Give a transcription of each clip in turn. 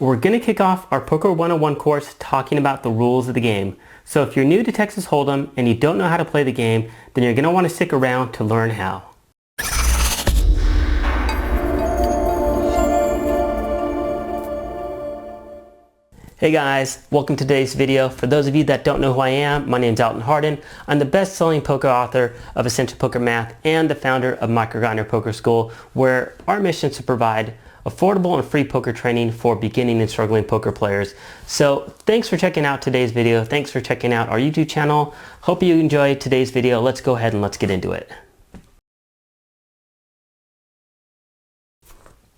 We're going to kick off our Poker 101 course talking about the rules of the game. So if you're new to Texas Hold'em and you don't know how to play the game, then you're going to want to stick around to learn how. Hey guys, welcome to today's video. For those of you that don't know who I am, my name is Alton Hardin. I'm the best-selling poker author of Essential Poker Math and the founder of MicroGrinder Poker School, where our mission is to provide affordable and free poker training for beginning and struggling poker players. So thanks for checking out today's video. Thanks for checking out our YouTube channel. Hope you enjoyed today's video. Let's go ahead and let's get into it.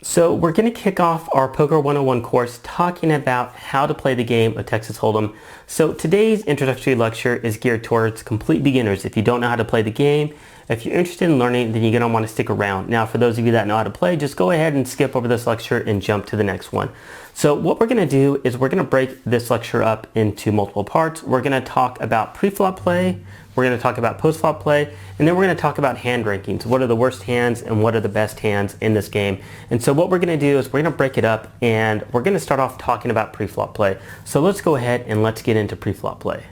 So we're going to kick off our Poker 101 course talking about how to play the game of Texas Hold'em. So today's introductory lecture is geared towards complete beginners. If you don't know how to play the game, if you're interested in learning, then you're going to want to stick around. Now, for those of you that know how to play, just go ahead and skip over this lecture and jump to the next one. So what we're going to do is we're going to break this lecture up into multiple parts. We're going to talk about pre-flop play, we're going to talk about post-flop play, and then we're going to talk about hand rankings. What are the worst hands and what are the best hands in this game? And so what we're going to do is we're going to break it up and we're going to start off talking about pre-flop play. So let's go ahead and let's get into pre-flop play.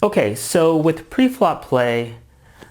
Okay, so with pre-flop play,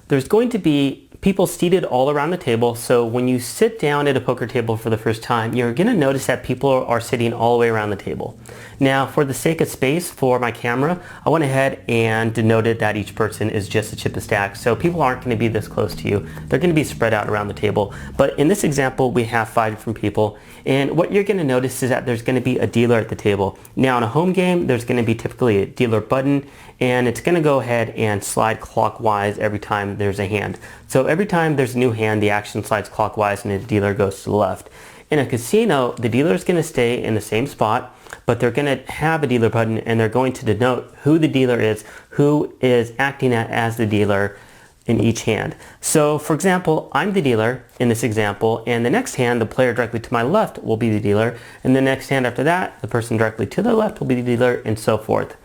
there's going to be people seated all around the table. So when you sit down at a poker table for the first time, you're going to notice that people are sitting all the way around the table. Now, for the sake of space for my camera, I went ahead and denoted that each person is just a chip of stack. So people aren't going to be this close to you. They're going to be spread out around the table. But in this example, we have 5 different people. And what you're going to notice is that there's going to be a dealer at the table. Now, in a home game, there's going to be typically a dealer button, and it's going to go ahead and slide clockwise every time there's a hand. So every time there's a new hand, the action slides clockwise and the dealer goes to the left. In a casino, the dealer is going to stay in the same spot, but they're going to have a dealer button and they're going to denote who the dealer is, who is acting as the dealer in each hand. So for example, I'm the dealer in this example, and the next hand, the player directly to my left will be the dealer, and the next hand after that, the person directly to the left will be the dealer, and so forth.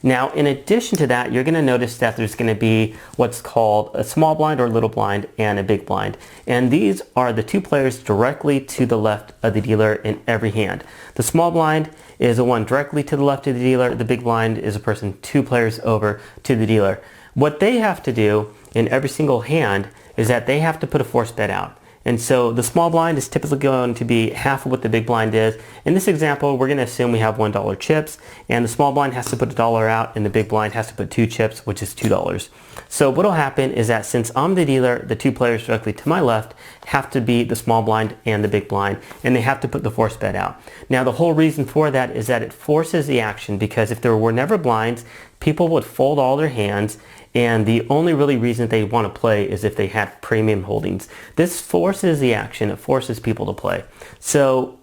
Now, in addition to that, you're going to notice that there's going to be what's called a small blind or little blind and a big blind. And these are the two players directly to the left of the dealer in every hand. The small blind is the one directly to the left of the dealer. The big blind is a person 2 players over to the dealer. What they have to do in every single hand is that they have to put a force bet out. And so the small blind is typically going to be half of what the big blind is. In this example, we're going to assume we have $1 chips, and the small blind has to put $1 out, and the big blind has to put 2 chips, which is $2. So what will happen is that since I'm the dealer, the 2 players directly to my left have to be the small blind and the big blind, and they have to put the force bet out. Now, the whole reason for that is that it forces the action, because if there were never blinds, people would fold all their hands, and the only really reason they want to play is if they had premium holdings. This forces the action. It forces people to play. So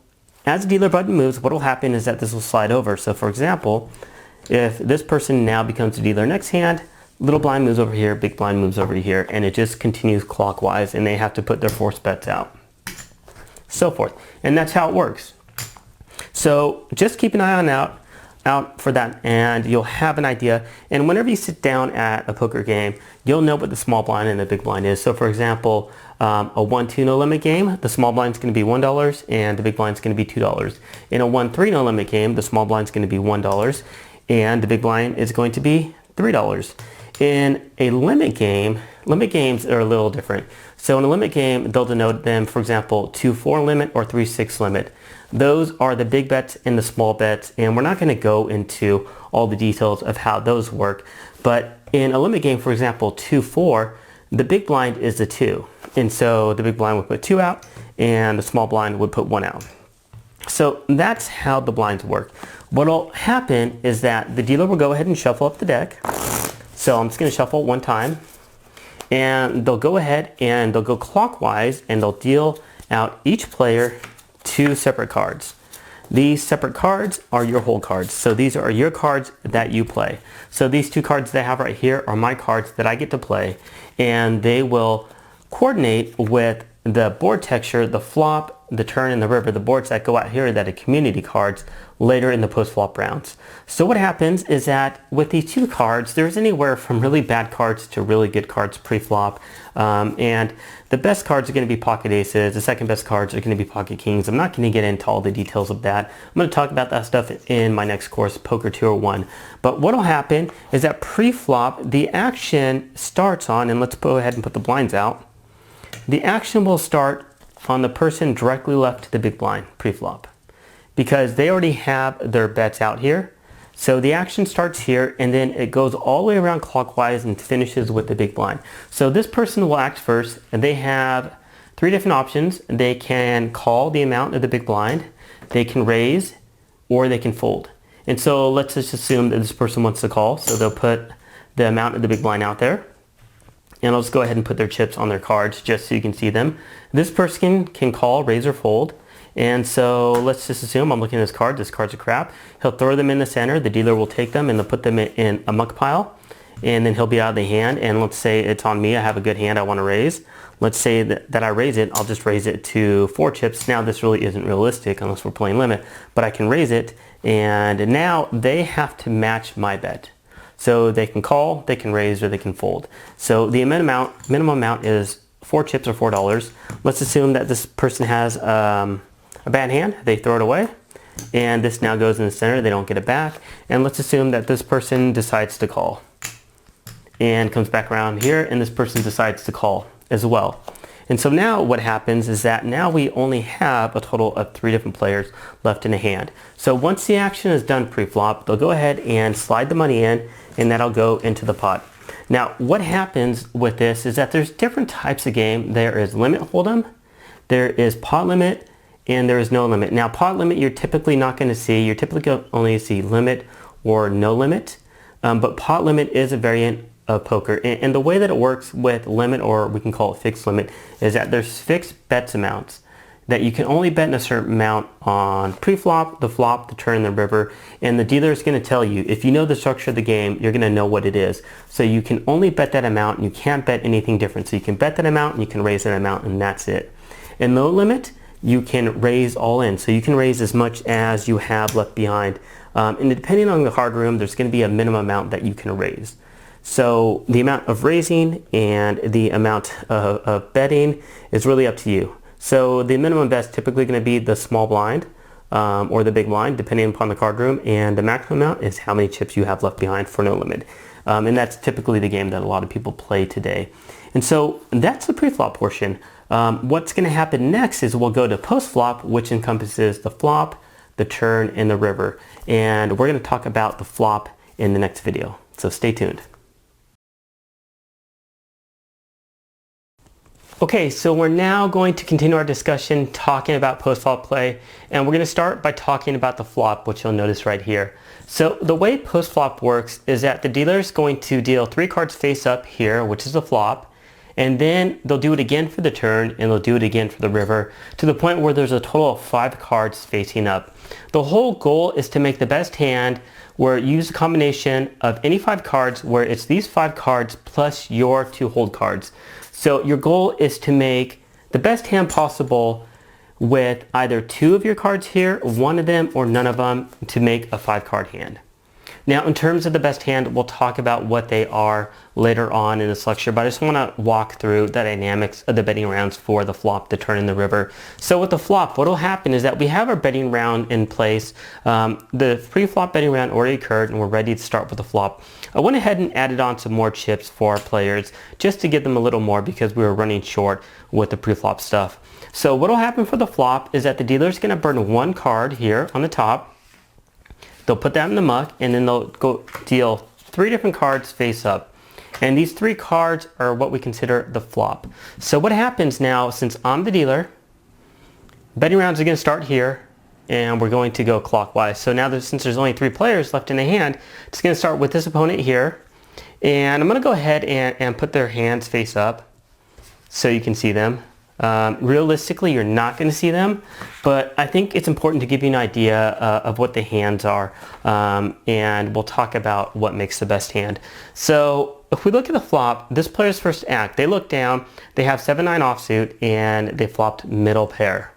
as the dealer button moves, what will happen is that this will slide over. So for example, if this person now becomes the dealer next hand, little blind moves over here, big blind moves over here, and it just continues clockwise, and they have to put their force bets out, so forth. And that's how it works. So just keep an eye on out for that, and you'll have an idea. And whenever you sit down at a poker game, you'll know what the small blind and the big blind is. So for example, a 1-2 no limit game, the small blind is going to be $1 and the big blind is going to be $2. In a 1-3 no limit game, the small blind is going to be $1 and the big blind is going to be $3. In a limit game, limit games are a little different. So in a limit game, they'll denote them, for example, 2-4 limit or 3-6 limit. Those are the big bets and the small bets, and we're not going to go into all the details of how those work. But in a limit game, for example, 2-4, the big blind is the 2. And so the big blind would put 2 out, and the small blind would put 1 out. So that's how the blinds work. What will happen is that the dealer will go ahead and shuffle up the deck. So I'm just going to shuffle 1 time, and they'll go ahead and they'll go clockwise, and they'll deal out each player 2 separate cards. These separate cards are your hold cards. So these are your cards that you play. So these 2 cards that I have right here are my cards that I get to play, and they will coordinate with the board texture, the flop, the turn, and the river, the boards that go out here that are community cards later in the post-flop rounds. So what happens is that with these two cards, there's anywhere from really bad cards to really good cards pre-flop. And the best cards are going to be pocket aces. The second best cards are going to be pocket kings. I'm not going to get into all the details of that. I'm going to talk about that stuff in my next course, Poker 201. But what will happen is that pre-flop, the action starts on, and let's go ahead and put the blinds out. The action will start on the person directly left to the big blind pre-flop, because they already have their bets out here. So the action starts here, and then it goes all the way around clockwise and finishes with the big blind. So this person will act first, and they have three different options. They can call the amount of the big blind, they can raise, or they can fold. And so let's just assume that this person wants to call, so they'll put the amount of the big blind out there. And I'll just go ahead and put their chips on their cards just so you can see them. This person can call, raise, or fold. And so let's just assume I'm looking at this card. This card's a crap. He'll throw them in the center. The dealer will take them and they'll put them in a muck pile. And then he'll be out of the hand. And let's say it's on me. I have a good hand I want to raise. Let's say that I raise it. I'll just raise it to 4 chips. Now this really isn't realistic unless we're playing limit. But I can raise it. And now they have to match my bet. So they can call, they can raise, or they can fold. So the minimum amount is 4 chips or $4. Let's assume that this person has a bad hand. They throw it away, and this now goes in the center. They don't get it back. And let's assume that this person decides to call and comes back around here, and this person decides to call as well. And so now what happens is that now we only have a total of 3 different players left in the hand. So once the action is done pre-flop, they'll go ahead and slide the money in, and that'll go into the pot. Now what happens with this is that there's different types of game. There is limit hold'em, there is pot limit, and there is no limit. Now pot limit you're typically not going to see. You're typically only see limit or no limit. But pot limit is a variant of poker. And the way that it works with limit, or we can call it fixed limit, is that there's fixed bets amounts that you can only bet in a certain amount on pre-flop, the flop, the turn, and the river. And the dealer is going to tell you, if you know the structure of the game, you're going to know what it is. So you can only bet that amount, and you can't bet anything different. So you can bet that amount, and you can raise that amount, and that's it. In low limit, you can raise all in. So you can raise as much as you have left behind. And depending on the card room, there's going to be a minimum amount that you can raise. So the amount of raising and the amount of betting is really up to you. So the minimum bet is typically going to be the small blind or the big blind, depending upon the card room. And the maximum amount is how many chips you have left behind for no limit. And that's typically the game that a lot of people play today. And so that's the pre-flop portion. What's going to happen next is we'll go to post-flop, which encompasses the flop, the turn, and the river. And we're going to talk about the flop in the next video. So stay tuned. Okay, so we're now going to continue our discussion talking about post-flop play, and we're going to start by talking about the flop, which you'll notice right here. So the way post-flop works is that the dealer is going to deal 3 cards face up here, which is the flop, and then they'll do it again for the turn, and they'll do it again for the river, to the point where there's a total of 5 cards facing up. The whole goal is to make the best hand where you use a combination of any 5 cards, where it's these 5 cards plus your 2 hold cards. So your goal is to make the best hand possible with either 2 of your cards here, 1 of them, or none of them, to make a 5-card hand. Now, in terms of the best hand, we'll talk about what they are later on in this lecture, but I just want to walk through the dynamics of the betting rounds for the flop, the turn, and the river. So with the flop, what will happen is that we have our betting round in place. The pre-flop betting round already occurred, and we're ready to start with the flop. I went ahead and added on some more chips for our players just to give them a little more because we were running short with the pre-flop stuff. So what will happen for the flop is that the dealer is going to burn 1 card here on the top. They'll put that in the muck, and then they'll go deal 3 different cards face up. And these 3 cards are what we consider the flop. So what happens now, since I'm the dealer, betting rounds are going to start here, and we're going to go clockwise. So now since there's only 3 players left in the hand, it's going to start with this opponent here. And I'm going to go ahead and put their hands face up so you can see them. Realistically, you're not going to see them, but I think it's important to give you an idea of what the hands are, and we'll talk about what makes the best hand. So if we look at the flop, this player's first act, they look down, they have 7-9 offsuit, and they flopped middle pair.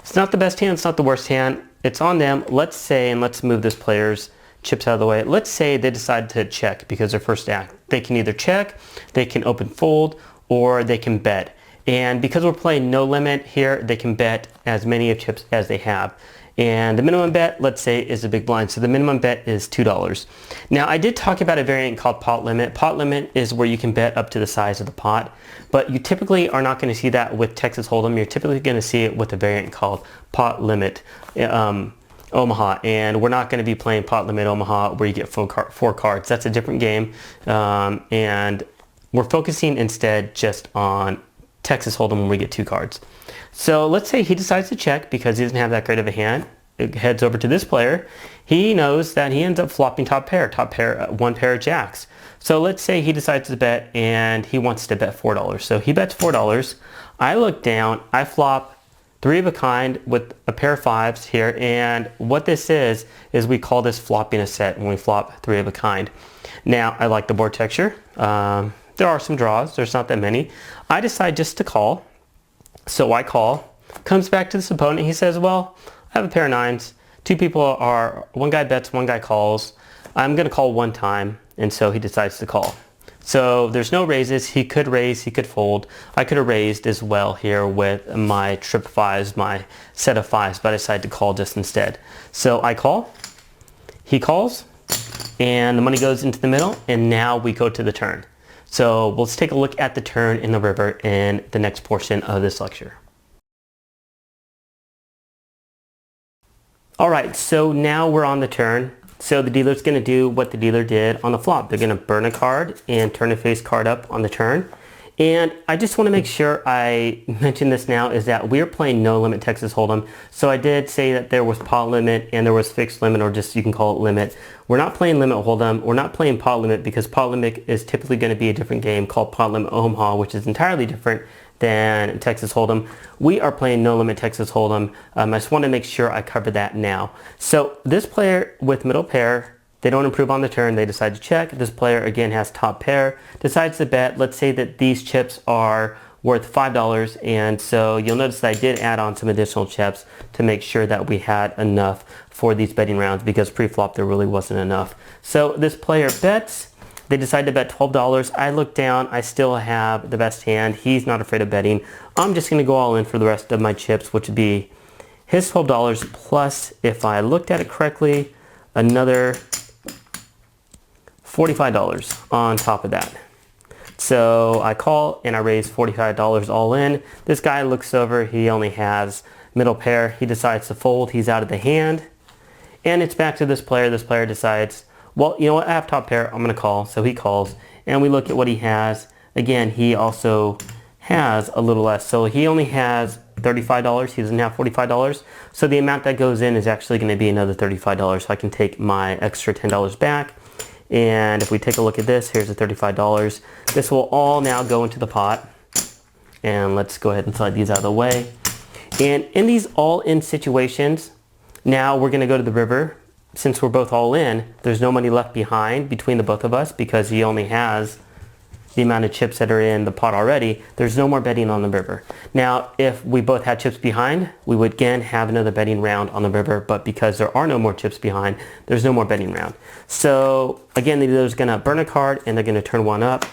It's not the best hand, it's not the worst hand. It's on them. Let's say, and let's move this player's chips out of the way. Let's say they decide to check because their first act. They can either check, they can open fold, or they can bet. And because we're playing no limit here, they can bet as many of chips as they have. And the minimum bet, let's say, is a big blind. So the minimum bet is $2. Now, I did talk about a variant called pot limit. Pot limit is where you can bet up to the size of the pot, but you typically are not going to see that with Texas Hold'em. You're typically going to see it with a variant called pot limit Omaha, and we're not going to be playing pot limit Omaha where you get four cards. That's a different game, and we're focusing instead just on Texas Hold'em when we get 2 cards. So let's say he decides to check because he doesn't have that great of a hand. It heads over to this player. He knows that he ends up flopping top pair, one pair of jacks. So let's say he decides to bet and he wants to bet $4. So he bets $4. I look down, I flop 3 of a kind with a pair of 5s here, and what this is we call this flopping a set when we flop 3 of a kind. Now, I like the board texture. There are some draws, there's not that many. I decide just to call. So I call, comes back to this opponent, he says, well, I have a pair of 9s. 2 people are, one guy bets, one guy calls. I'm gonna call one time, and so he decides to call. So there's no raises, he could raise, he could fold. I could have raised as well here with my trip 5s, my set of 5s, but I decided to call just instead. So I call, he calls, and the money goes into the middle, and now we go to the turn. So let's take a look at the turn in the river in the next portion of this lecture. All right, so now we're on the turn. So the dealer's going to do what the dealer did on the flop. They're going to burn a card and turn a face card up on the turn. And I just want to make sure I mention this now is that we're playing no limit Texas Hold'em. So I did say that there was pot limit and there was fixed limit, or just you can call it limit. We're not playing limit Hold'em. We're not playing pot limit because pot limit is typically going to be a different game called pot limit Omaha, which is entirely different than Texas Hold'em. We are playing no limit Texas Hold'em. I just want to make sure I cover that now. So this player with middle pair, they don't improve on the turn, they decide to check. This player again has top pair, decides to bet. Let's say that these chips are worth $5, and so you'll notice that I did add on some additional chips to make sure that we had enough for these betting rounds, because pre-flop there really wasn't enough. So this player bets, they decide to bet $12. I look down, I still have the best hand. He's not afraid of betting. I'm just gonna go all in for the rest of my chips, which would be his $12 plus, if I looked at it correctly, another $45 on top of that. So I call and I raise $45 all in. This guy looks over, he only has middle pair. He decides to fold, he's out of the hand. And it's back to this player. This player decides, well, you know what, I have top pair, I'm gonna call. So he calls, and we look at what he has. Again, he also has a little less. So he only has $35, he doesn't have $45. So the amount that goes in is actually gonna be another $35. So I can take my extra $10 back. And if we take a look at this, here's the $35. This will all now go into the pot. And let's go ahead and slide these out of the way. And in these all-in situations, now we're gonna go to the river. Since we're both all in, there's no money left behind between the both of us because he only has the amount of chips that are in the pot already. There's no more betting on the river. Now, if we both had chips behind, we would again have another betting round on the river, but because there are no more chips behind, there's no more betting round. So again, the dealer's gonna burn a card and they're gonna turn one up,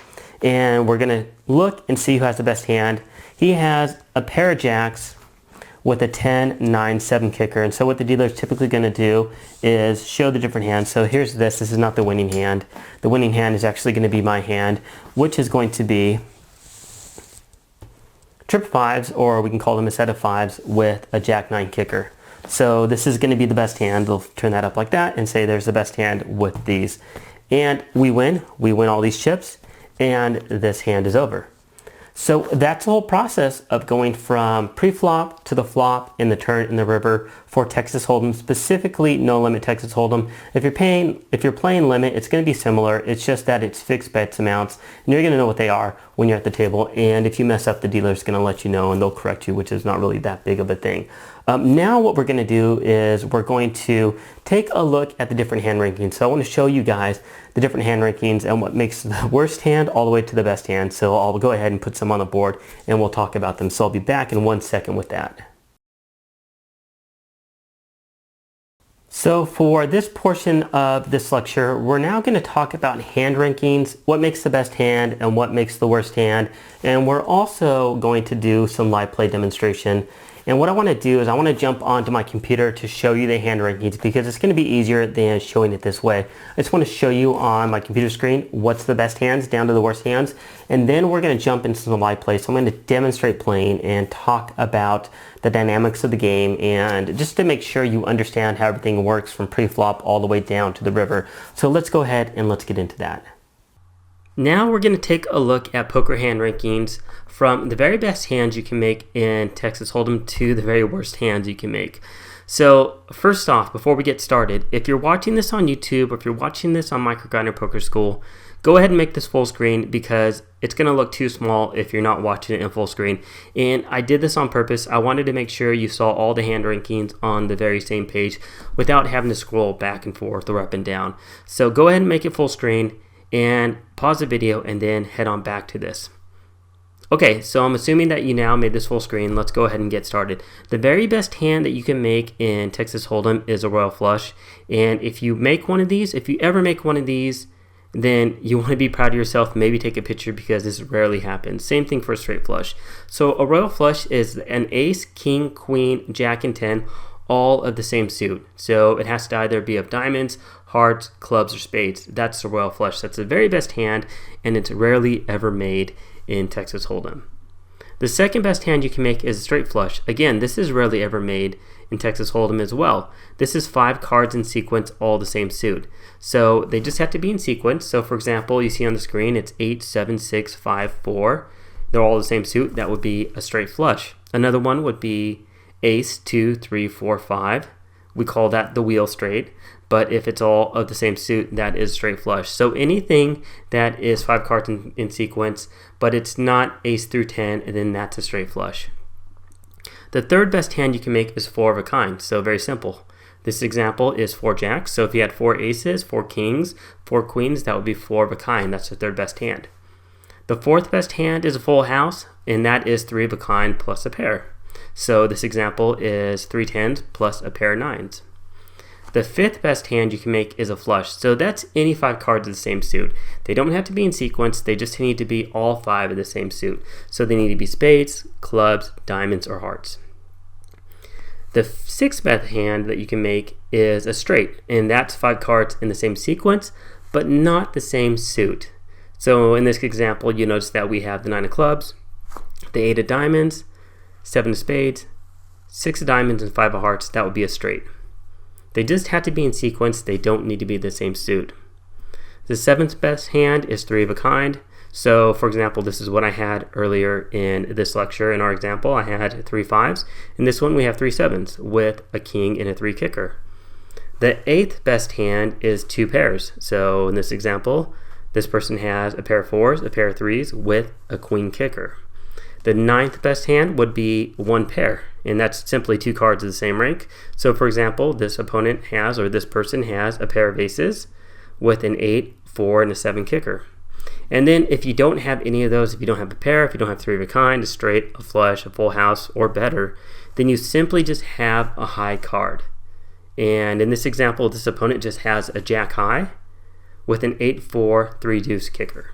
and we're gonna look and see who has the best hand. He has a pair of jacks with a 10, 9, 7 kicker. And so what the dealer is typically going to do is show the different hands. So here's this. This is not the winning hand. The winning hand is actually going to be my hand, which is going to be trip 5s, or we can call them a set of 5s with a jack 9 kicker. So this is going to be the best hand. They'll turn that up like that and say there's the best hand with these. And we win. We win all these chips, and this hand is over. So that's the whole process of going from pre-flop to the flop in the turn in the river for Texas Hold'em, specifically no limit Texas Hold'em. If you're playing limit, it's going to be similar. It's just that it's fixed bets amounts, and you're going to know what they are when you're at the table. And if you mess up, the dealer's going to let you know and they'll correct you, which is not really that big of a thing. Now what we're going to do is we're going to take a look at the different hand rankings. So I want to show you guys the different hand rankings and what makes the worst hand all the way to the best hand. So I'll go ahead and put some on the board and we'll talk about them. So I'll be back in 1 second with that. So for this portion of this lecture, we're now going to talk about hand rankings, what makes the best hand and what makes the worst hand. And we're also going to do some live play demonstration. And what I want to do is I want to jump onto my computer to show you the hand rankings because it's going to be easier than showing it this way. I just want to show you on my computer screen what's the best hands down to the worst hands. And then we're going to jump into some live play. So I'm going to demonstrate playing and talk about the dynamics of the game and just to make sure you understand how everything works from pre-flop all the way down to the river. So let's go ahead and let's get into that. Now we're going to take a look at poker hand rankings from the very best hands you can make in Texas Hold'em to the very worst hands you can make. So first off, before we get started, if you're watching this on YouTube or if you're watching this on MicroGrinder Poker School, go ahead and make this full screen because it's going to look too small if you're not watching it in full screen. And I did this on purpose. I wanted to make sure you saw all the hand rankings on the very same page without having to scroll back and forth or up and down. So go ahead and make it full screen and pause the video and then head on back to this. Okay, so I'm assuming that you now made this full screen. Let's go ahead and get started. The very best hand that you can make in Texas Hold'em is a royal flush. And if you make one of these, if you ever make one of these, then you want to be proud of yourself, maybe take a picture because this rarely happens. Same thing for a straight flush. So a royal flush is an ace, king, queen, jack, and 10, all of the same suit. So it has to either be of diamonds, hearts, clubs, or spades. That's the royal flush. That's the very best hand, and it's rarely ever made in Texas Hold'em. The second best hand you can make is a straight flush. Again, this is rarely ever made in Texas Hold'em as well. This is 5 cards in sequence, all the same suit. So they just have to be in sequence. So for example, you see on the screen, it's 8, 7, 6, 5, 4. They're all the same suit. That would be a straight flush. Another one would be ace, 2, 3, 4, 5. We call that the wheel straight. But if it's all of the same suit, that is straight flush. So anything that is 5 cards in sequence, but it's not ace through 10, and then that's a straight flush. The third best hand you can make is 4 of a kind. So very simple. This example is 4 jacks. So if you had 4 aces, 4 kings, 4 queens, that would be 4 of a kind. That's the third best hand. The fourth best hand is a full house, and that is 3 of a kind plus a pair. So this example is 3 tens plus a pair of nines. The fifth best hand you can make is a flush. So that's any 5 cards of the same suit. They don't have to be in sequence. They just need to be all 5 of the same suit. So they need to be spades, clubs, diamonds, or hearts. The sixth best hand that you can make is a straight. And that's 5 cards in the same sequence, but not the same suit. So in this example, you notice that we have the 9 of clubs, the 8 of diamonds, 7 of spades, 6 of diamonds, and 5 of hearts. That would be a straight. They just have to be in sequence. They don't need to be the same suit. The seventh best hand is 3 of a kind. So for example, this is what I had earlier in this lecture. In our example, I had 3 5s. In this one, we have 3 7s with a king and a 3 kicker. The eighth best hand is 2 pairs. So in this example, this person has a pair of 4s, a pair of 3s with a queen kicker. The ninth best hand would be 1 pair, and that's simply 2 cards of the same rank. So for example, this opponent has, or this person has, a pair of aces with an 8, 4, and a 7 kicker. And then if you don't have any of those, if you don't have a pair, if you don't have 3 of a kind, a straight, a flush, a full house, or better, then you simply just have a high card. And in this example, this opponent just has a jack high with an 8, 4, 3 deuce kicker.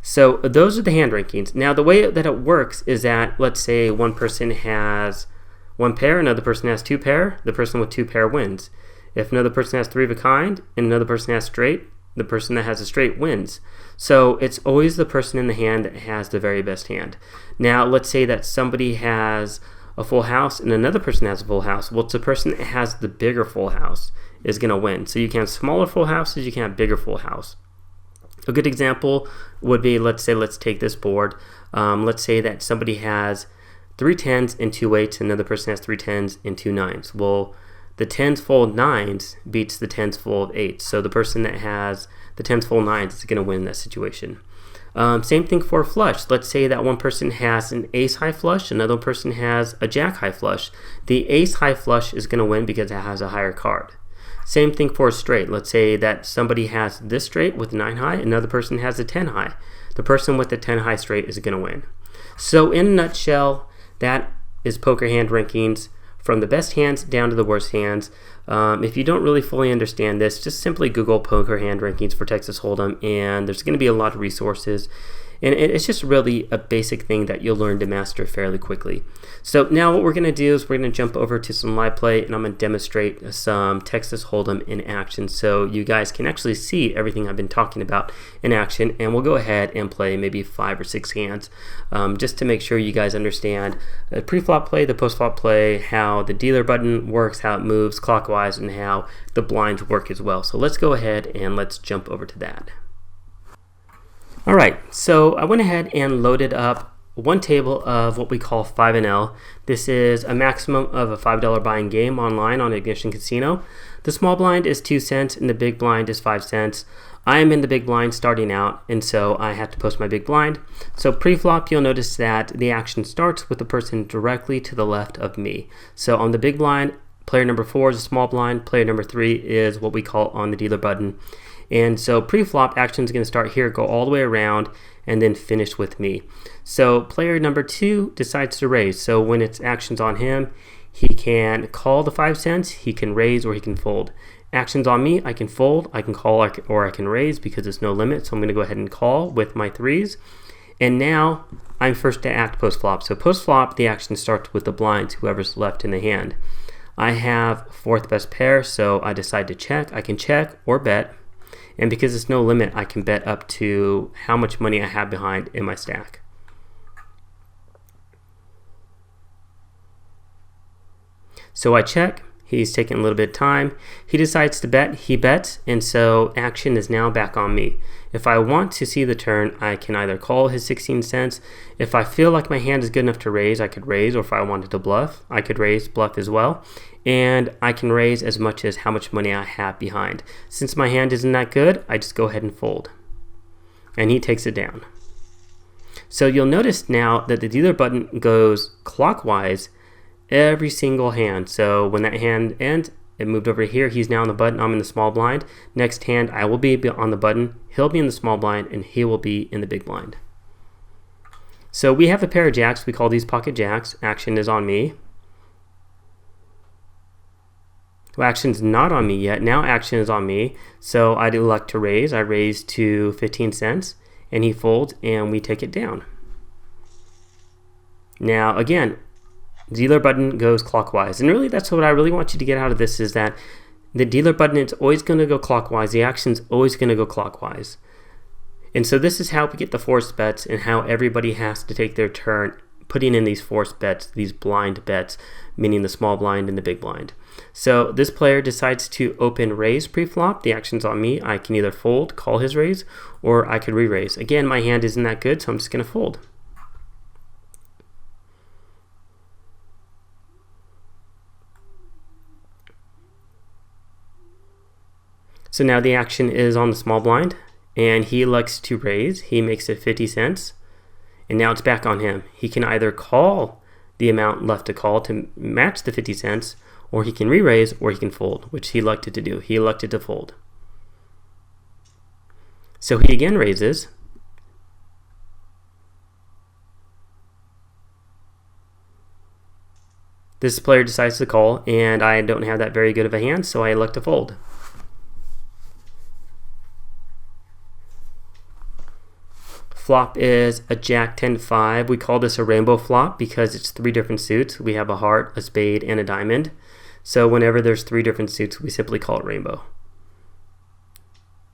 So those are the hand rankings. Now the way that it works is that, let's say one person has 1 pair, another person has 2 pair, the person with 2 pair wins. If another person has 3 of a kind and another person has straight, the person that has a straight wins. So it's always the person in the hand that has the very best hand. Now let's say that somebody has a full house and another person has a full house. Well, it's the person that has the bigger full house is going to win. So you can have smaller full houses, you can have bigger full house. A good example would be, let's take this board. Let's say that somebody has 3 10s and 2 8s, and another person has 3 10s and 2 9s. Well, the 10s full of 9s beats the 10s full of 8s. So the person that has the 10s full of 9s is going to win that situation. Same thing for a flush. Let's say that one person has an ace high flush, another person has a jack high flush. The ace high flush is going to win because it has a higher card. Same thing for a straight. Let's say that somebody has this straight with 9 high, another person has a 10 high. The person with the 10 high straight is going to win. So in a nutshell, that is poker hand rankings from the best hands down to the worst hands. If you don't really fully understand this, just simply Google poker hand rankings for Texas Hold'em, and there's going to be a lot of resources. And it's just really a basic thing that you'll learn to master fairly quickly. So now what we're going to do is we're going to jump over to some live play, and I'm going to demonstrate some Texas Hold'em in action so you guys can actually see everything I've been talking about in action. And we'll go ahead and play maybe 5 or 6 hands just to make sure you guys understand the pre-flop play, the post-flop play, how the dealer button works, how it moves clockwise, and how the blinds work as well. So let's go ahead and let's jump over to that. Alright, so I went ahead and loaded up one table of what we call 5NL. This is a maximum of a $5 buy-in game online on Ignition Casino. The small blind is 2 cents and the big blind is 5 cents. I am in the big blind starting out, and so I have to post my big blind. So pre-flop, you'll notice that the action starts with the person directly to the left of me. So on the big blind, player number 4 is a small blind, player number 3 is what we call on the dealer button. And so pre-flop action is going to start here, go all the way around, and then finish with me. So player number 2 decides to raise. So when it's actions on him, he can call the 5 cents, he can raise, or he can fold. Actions on me, I can fold, I can call, or I can raise because there's no limit. So I'm going to go ahead and call with my 3s. And now I'm first to act post-flop. So post-flop, the action starts with the blinds, whoever's left in the hand. I have 4th best pair, so I decide to check. I can check or bet. And because there's no limit, I can bet up to how much money I have behind in my stack. So I check. He's taking a little bit of time. He decides to bet. He bets, and so action is now back on me. If I want to see the turn, I can either call his 16 cents. If I feel like my hand is good enough to raise, I could raise, or if I wanted to bluff, I could raise, bluff as well. And I can raise as much as how much money I have behind. Since my hand isn't that good, I just go ahead and fold. And he takes it down. So you'll notice now that the dealer button goes clockwise every single hand. So when that hand ends, it moved over here. He's now on the button. I'm in the small blind. Next hand, I will be on the button. He'll be in the small blind, and he will be in the big blind. So we have a pair of jacks. We call these pocket jacks. Action is on me. Well, action's not on me yet. Now action is on me. So I'd elect to raise. I raise to 15 cents, and he folds, and we take it down. Now again, dealer button goes clockwise, and really that's what I really want you to get out of this, is that the dealer button is always going to go clockwise. The action's always going to go clockwise. And so this is how we get the forced bets, and how everybody has to take their turn putting in these forced bets, these blind bets, meaning the small blind and the big blind. So this player decides to open raise pre-flop. The action's on me. I can either fold, call his raise, or I could re-raise. Again, my hand isn't that good, so I'm just going to fold. So now the action is on the small blind, and he elects to raise. He makes it 50 cents, and now it's back on him. He can either call the amount left to call to match the 50 cents, or he can re-raise, or he can fold, which he elected to do. He elected to fold. So he again raises. This player decides to call, and I don't have that very good of a hand, so I elect to fold. Flop is a jack 10-5. We call this a rainbow flop because it's 3 different suits. We have a heart, a spade, and a diamond. So whenever there's 3 different suits, we simply call it rainbow.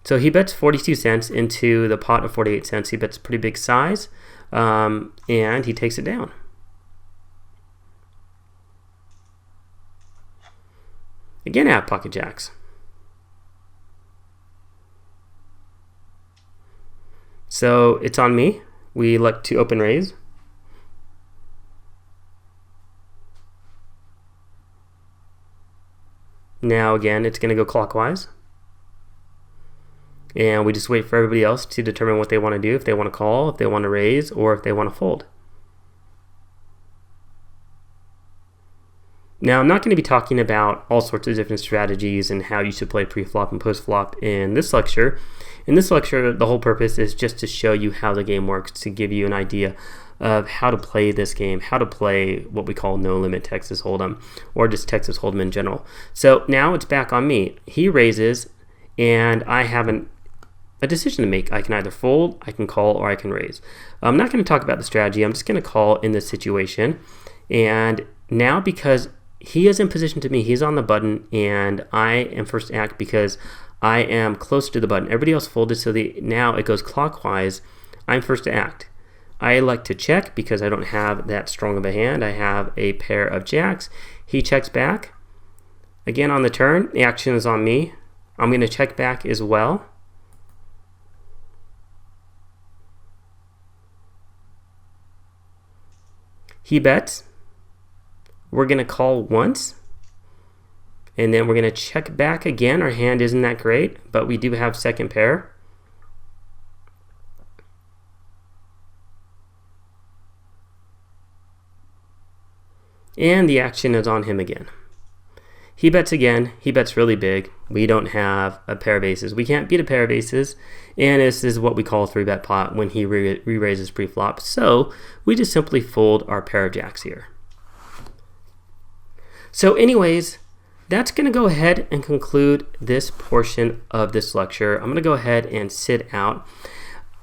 So he bets 42 cents into the pot of 48 cents. He bets a pretty big size, and he takes it down. Again, I have pocket jacks. So it's on me. We elect to open raise. Now again, it's going to go clockwise. And we just wait for everybody else to determine what they want to do, if they want to call, if they want to raise, or if they want to fold. Now, I'm not going to be talking about all sorts of different strategies and how you should play pre-flop and post-flop in this lecture. In this lecture, the whole purpose is just to show you how the game works, to give you an idea of how to play this game, how to play what we call no limit Texas Hold'em, or just Texas Hold'em in general. So now it's back on me. He raises, and I have a decision to make. I can either fold, I can call, or I can raise. I'm not going to talk about the strategy. I'm just going to call in this situation. And now, because he is in position to me, he's on the button, and I am first to act because I am close to the button. Everybody else folded, so now it goes clockwise. I'm first to act. I like to check because I don't have that strong of a hand. I have a pair of jacks. He checks back. Again, on the turn, the action is on me. I'm going to check back as well. He bets. We're going to call once. And then we're going to check back again. Our hand isn't that great, but we do have second pair. And the action is on him again. He bets again. He bets really big. We don't have a pair of aces. We can't beat a pair of aces. And this is what we call a 3-bet pot when he re-raises pre-flop. So we just simply fold our pair of jacks here. So anyways, that's going to go ahead and conclude this portion of this lecture. I'm going to go ahead and sit out.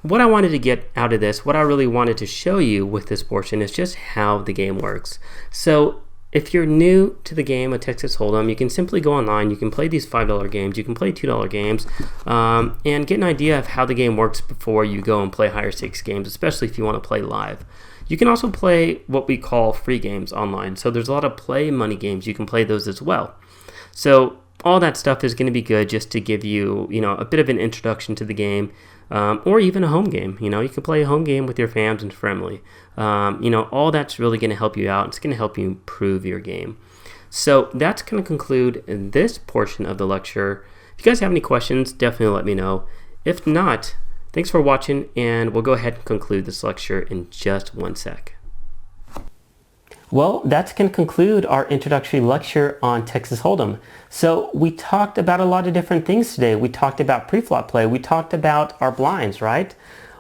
What I wanted to get out of this, what I really wanted to show you with this portion is just how the game works. So if you're new to the game of Texas Hold'em, you can simply go online, you can play these $5 games, you can play $2 games, and get an idea of how the game works before you go and play higher stakes games, especially if you want to play live. You can also play what we call free games online. So there's a lot of play money games. You can play those as well. So all that stuff is going to be good just to give you, a bit of an introduction to the game, or even a home game. You can play a home game with your fams and family. All that's really going to help you out. It's going to help you improve your game. So that's going to conclude this portion of the lecture. If you guys have any questions, definitely let me know. If not, thanks for watching, and we'll go ahead and conclude this lecture in just one sec. Well, that's going to conclude our introductory lecture on Texas Hold'em. So we talked about a lot of different things today. We talked about pre-flop play. We talked about our blinds, right?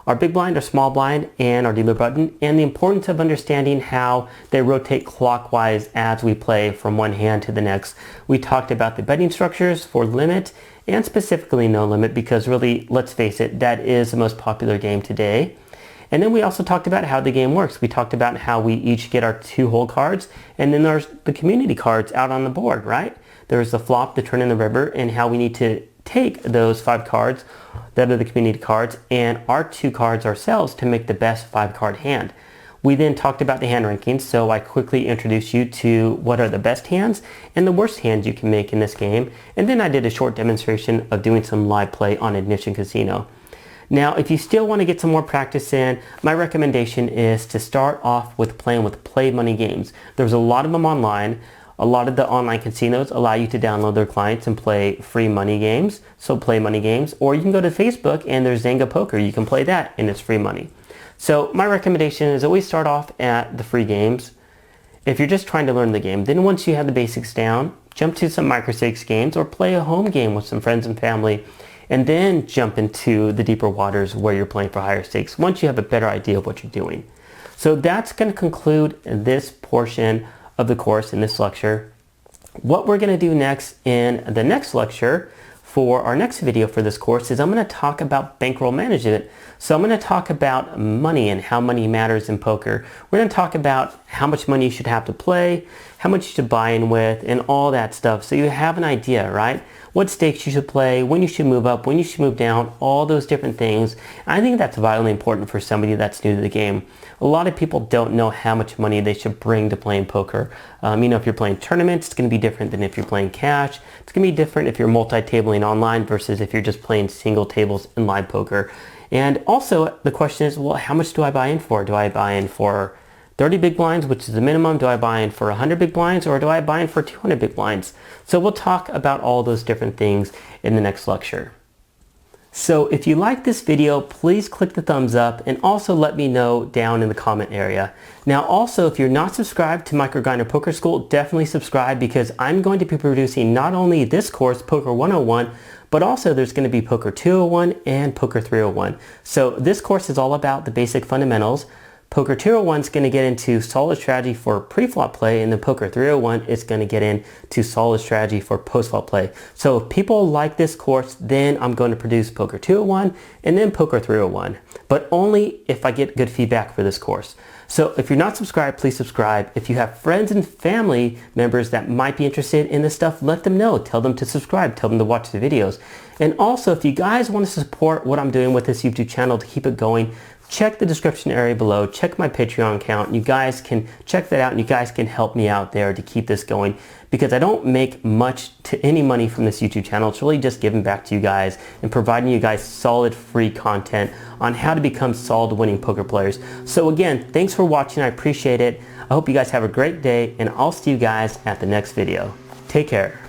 Our big blind, our small blind, and our dealer button, and the importance of understanding how they rotate clockwise as we play from one hand to the next. We talked about the betting structures for limit and specifically no limit because really, let's face it, that is the most popular game today. And then we also talked about how the game works. We talked about how we each get our 2 hold cards, and then there's the community cards out on the board, right? There's the flop, the turn, and the river, and how we need to take those 5 cards that are the community cards and our 2 cards ourselves to make the best 5-card hand. We then talked about the hand rankings, so I quickly introduced you to what are the best hands and the worst hands you can make in this game, and then I did a short demonstration of doing some live play on Ignition Casino. Now, if you still want to get some more practice in, my recommendation is to start off with playing with play money games. There's a lot of them online. A lot of the online casinos allow you to download their clients and play free money games, so play money games. Or you can go to Facebook and there's Zanga Poker. You can play that and it's free money. So my recommendation is always start off at the free games. If you're just trying to learn the game, then once you have the basics down, jump to some micro stakes games or play a home game with some friends and family, and then jump into the deeper waters where you're playing for higher stakes once you have a better idea of what you're doing. So that's going to conclude this portion of the course in this lecture. What we're going to do next in the next lecture for our next video for this course is I'm going to talk about bankroll management. So I'm going to talk about money and how money matters in poker. We're going to talk about how much money you should have to play, how much you should buy in with, and all that stuff. So you have an idea, right? What stakes you should play, when you should move up, when you should move down, all those different things. I think that's vitally important for somebody that's new to the game. A lot of people don't know how much money they should bring to playing poker. If you're playing tournaments, it's going to be different than if you're playing cash. It's going to be different if you're multi-tabling online versus if you're just playing single tables in live poker. And also the question is, well, how much do I buy in for? Do I buy in for 30 big blinds, which is the minimum? Do I buy in for 100 big blinds, or do I buy in for 200 big blinds? So we'll talk about all those different things in the next lecture. So if you like this video, please click the thumbs up and also let me know down in the comment area. Now also, if you're not subscribed to MicroGrinder Poker School, definitely subscribe because I'm going to be producing not only this course, Poker 101, but also there's going to be Poker 201 and Poker 301. So this course is all about the basic fundamentals. Poker 201 is going to get into solid strategy for pre-flop play, and then Poker 301 is going to get into solid strategy for post-flop play. So if people like this course, then I'm going to produce Poker 201 and then Poker 301, but only if I get good feedback for this course. So if you're not subscribed, please subscribe. If you have friends and family members that might be interested in this stuff, let them know. Tell them to subscribe. Tell them to watch the videos. And also, if you guys want to support what I'm doing with this YouTube channel to keep it going, check the description area below. Check my Patreon account. You guys can check that out, and you guys can help me out there to keep this going, because I don't make much to any money from this YouTube channel. It's really just giving back to you guys and providing you guys solid free content on how to become solid winning poker players. So again, thanks for watching. I appreciate it. I hope you guys have a great day, and I'll see you guys at the next video. Take care.